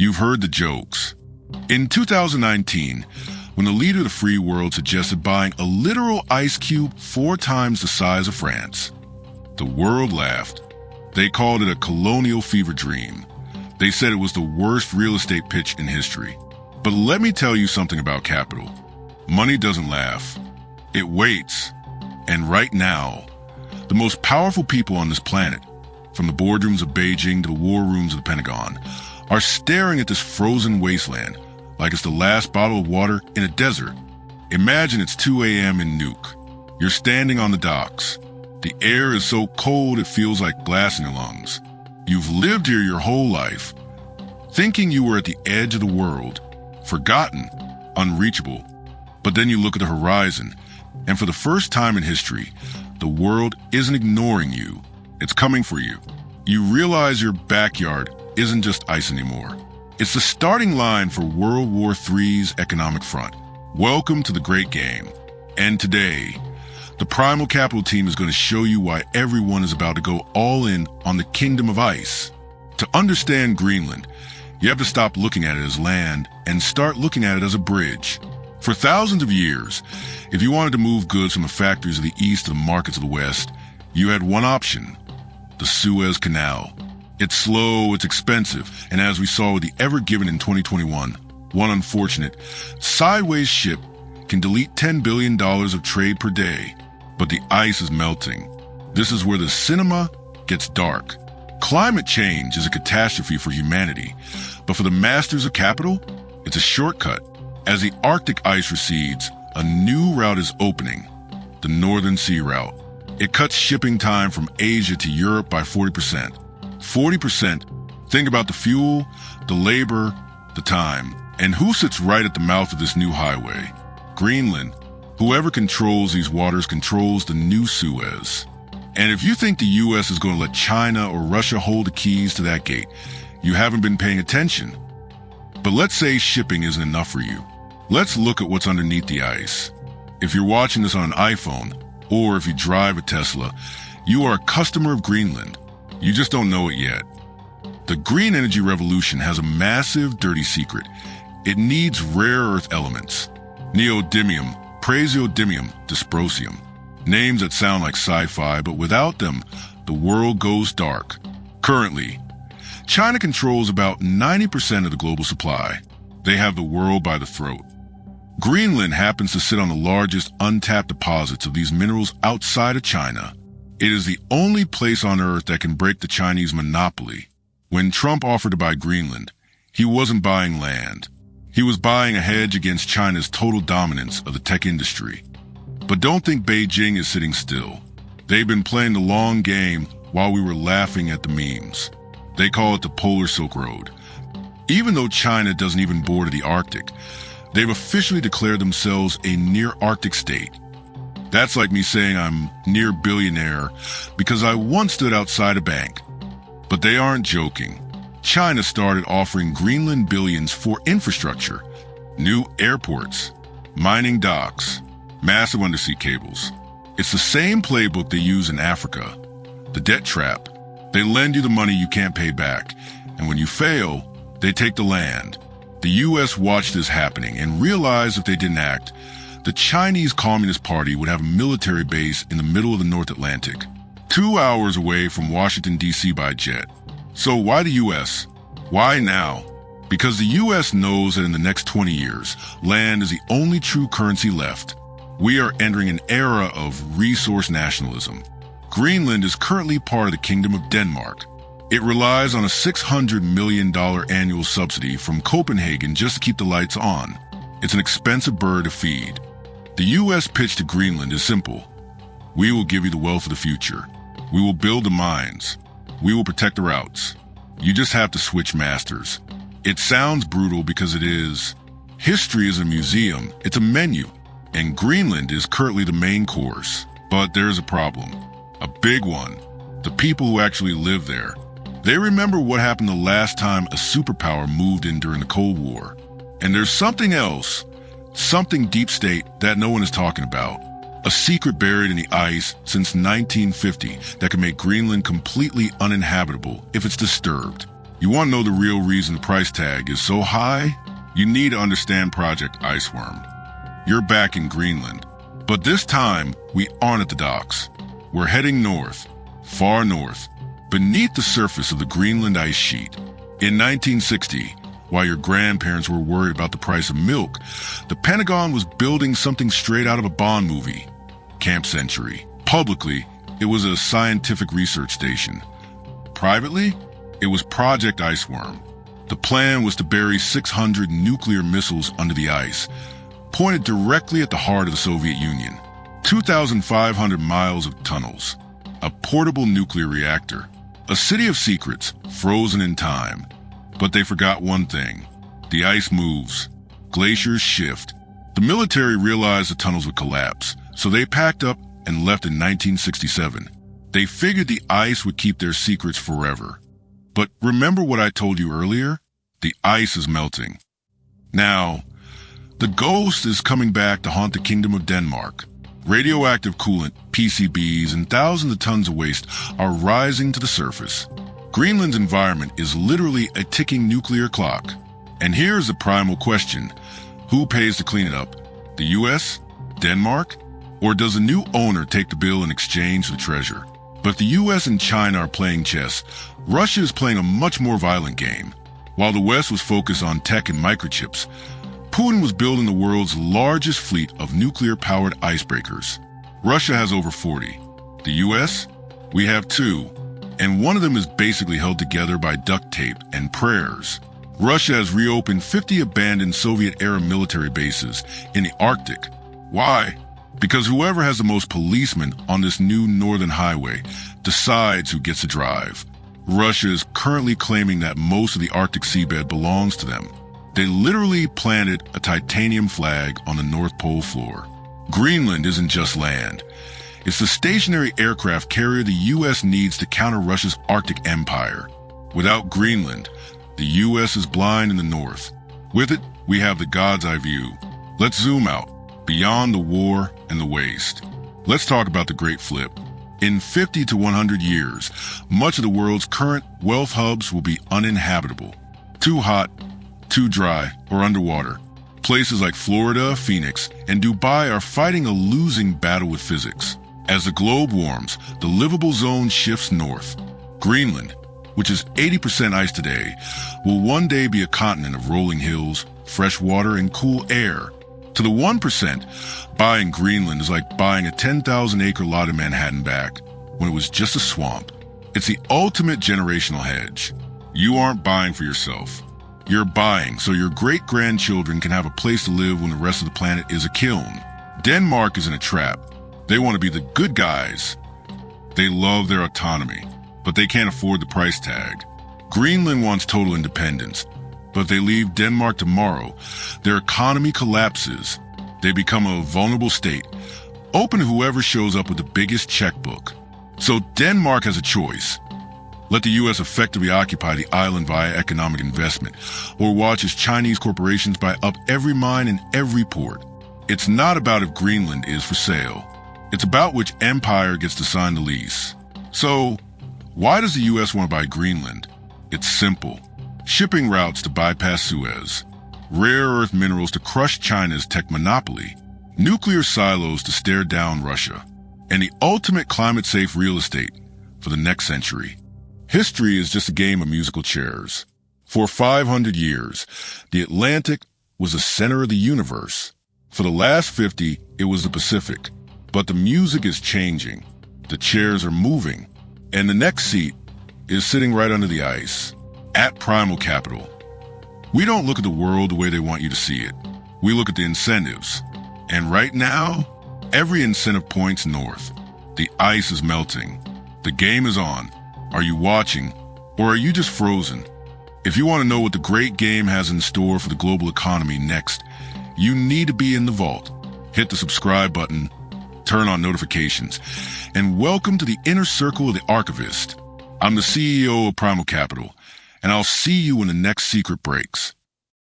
You've heard the jokes. In 2019, when the leader of the free world suggested buying a literal ice cube 4 times the size of France, the world laughed. They called it a colonial fever dream. They said it was the worst real estate pitch in history. But let me tell you something about capital. Money doesn't laugh. It waits. And right now, the most powerful people on this planet, from the boardrooms of Beijing to the war rooms of the Pentagon, are staring at this frozen wasteland like it's the last bottle of water in a desert. Imagine it's 2 a.m. in Nuuk. You're standing on the docks. The air is so cold it feels like glass in your lungs. You've lived here your whole life, thinking you were at the edge of the world, forgotten, unreachable. But then you look at the horizon, and for the first time in history, the world isn't ignoring you. It's coming for you. You realize your backyard isn't just ice anymore. It's the starting line for World War III's economic front. Welcome to the great game. And today, the Primal Capital team is going to show you why everyone is about to go all in on the kingdom of ice. To understand Greenland, you have to stop looking at it as land and start looking at it as a bridge. For thousands of years, if you wanted to move goods from the factories of the east to the markets of the west, you had one option: the Suez Canal. It's slow, it's expensive, and as we saw with the Ever Given in 2021, one unfortunate, sideways ship can delete $10 billion of trade per day. But the ice is melting. This is where the cinema gets dark. Climate change is a catastrophe for humanity, but for the masters of capital, it's a shortcut. As the Arctic ice recedes, a new route is opening, the Northern Sea Route. It cuts shipping time from Asia to Europe by 40%. 40%. Think about the fuel, the labor, the time. And who sits right at the mouth of this new highway? Greenland. Whoever controls these waters controls the new Suez. And if you think the U.S. is going to let China or Russia hold the keys to that gate, you haven't been paying attention. But let's say shipping isn't enough for you. Let's look at what's underneath the ice. If you're watching this on an iPhone, or if you drive a Tesla, you are a customer of Greenland. You just don't know it yet. The green energy revolution has a massive, dirty secret. It needs rare earth elements. Neodymium, praseodymium, dysprosium. Names that sound like sci-fi, but without them, the world goes dark. Currently, China controls about 90% of the global supply. They have the world by the throat. Greenland happens to sit on the largest untapped deposits of these minerals outside of China. It is the only place on Earth that can break the Chinese monopoly. When Trump offered to buy Greenland, he wasn't buying land. He was buying a hedge against China's total dominance of the tech industry. But don't think Beijing is sitting still. They've been playing the long game while we were laughing at the memes. They call it the Polar Silk Road. Even though China doesn't even border the Arctic, they've officially declared themselves a near-Arctic state. That's like me saying I'm near billionaire because I once stood outside a bank. But they aren't joking. China started offering Greenland billions for infrastructure, new airports, mining docks, massive undersea cables. It's the same playbook they use in Africa, the debt trap. They lend you the money you can't pay back, and when you fail, they take the land. The U.S. watched this happening and realized if they didn't act, the Chinese Communist Party would have a military base in the middle of the North Atlantic, 2 hours away from Washington, D.C. by jet. So why the U.S.? Why now? Because the U.S. knows that in the next 20 years, land is the only true currency left. We are entering an era of resource nationalism. Greenland is currently part of the Kingdom of Denmark. It relies on a $600 million annual subsidy from Copenhagen just to keep the lights on. It's an expensive bird to feed. The U.S. pitch to Greenland is simple. We will give you the wealth of the future. We will build the mines. We will protect the routes. You just have to switch masters. It sounds brutal because it is. History is a museum. It's a menu. And Greenland is currently the main course. But there's a problem. A big one. The people who actually live there. They remember what happened the last time a superpower moved in during the Cold War. And there's something else, something deep state that no one is talking about. A secret buried in the ice since 1950 that can make Greenland completely uninhabitable if it's disturbed. You want to know the real reason the price tag is so high? You need to understand Project Iceworm. You're back in Greenland, but this time we aren't at the docks. We're heading north, far north, beneath the surface of the Greenland ice sheet. In 1960, while your grandparents were worried about the price of milk, the Pentagon was building something straight out of a Bond movie, Camp Century. Publicly, it was a scientific research station. Privately, it was Project Iceworm. The plan was to bury 600 nuclear missiles under the ice, pointed directly at the heart of the Soviet Union. 2,500 miles of tunnels, a portable nuclear reactor, a city of secrets frozen in time. But they forgot one thing. The ice moves. Glaciers shift. The military realized the tunnels would collapse, so they packed up and left in 1967. They figured the ice would keep their secrets forever. But remember what I told you earlier? The ice is melting. Now, the ghost is coming back to haunt the kingdom of Denmark. Radioactive coolant, PCBs, and thousands of tons of waste are rising to the surface. Greenland's environment is literally a ticking nuclear clock. And here's the primal question. Who pays to clean it up? The US? Denmark? Or does a new owner take the bill in exchange for the treasure? But the US and China are playing chess. Russia is playing a much more violent game. While the West was focused on tech and microchips, Putin was building the world's largest fleet of nuclear-powered icebreakers. Russia has over 40. The US? We have 2. And one of them is basically held together by duct tape and prayers. Russia has reopened 50 abandoned Soviet-era military bases in the Arctic. Why? Because whoever has the most policemen on this new northern highway decides who gets to drive. Russia is currently claiming that most of the Arctic seabed belongs to them. They literally planted a titanium flag on the North Pole floor. Greenland isn't just land. It's the stationary aircraft carrier the U.S. needs to counter Russia's Arctic empire. Without Greenland, the U.S. is blind in the north. With it, we have the God's eye view. Let's zoom out, beyond the war and the waste. Let's talk about the Great Flip. In 50 to 100 years, much of the world's current wealth hubs will be uninhabitable. Too hot, too dry, or underwater. Places like Florida, Phoenix, and Dubai are fighting a losing battle with physics. As the globe warms, the livable zone shifts north. Greenland, which is 80% ice today, will one day be a continent of rolling hills, fresh water, and cool air. To the 1%, buying Greenland is like buying a 10,000-acre lot in Manhattan back when it was just a swamp. It's the ultimate generational hedge. You aren't buying for yourself. You're buying so your great-grandchildren can have a place to live when the rest of the planet is a kiln. Denmark is in a trap. They want to be the good guys. They love their autonomy, but they can't afford the price tag. Greenland wants total independence, but if they leave Denmark tomorrow, their economy collapses. They become a vulnerable state, open to whoever shows up with the biggest checkbook. So Denmark has a choice. Let the U.S. effectively occupy the island via economic investment, or watch as Chinese corporations buy up every mine and every port. It's not about if Greenland is for sale. It's about which empire gets to sign the lease. So, why does the U.S. want to buy Greenland? It's simple. Shipping routes to bypass Suez, rare earth minerals to crush China's tech monopoly, nuclear silos to stare down Russia, and the ultimate climate-safe real estate for the next century. History is just a game of musical chairs. For 500 years, the Atlantic was the center of the universe. For the last 50, it was the Pacific. But the music is changing. The chairs are moving. And the next seat is sitting right under the ice. At Primal Capital, we don't look at the world the way they want you to see it. We look at the incentives. And right now, every incentive points north. The ice is melting. The game is on. Are you watching, or are you just frozen? If you want to know what the great game has in store for the global economy next, you need to be in the vault. Hit the subscribe button, turn on notifications, and welcome to the inner circle of the archivist. I'm the CEO of Primal Capital, and I'll see you when the next secret breaks.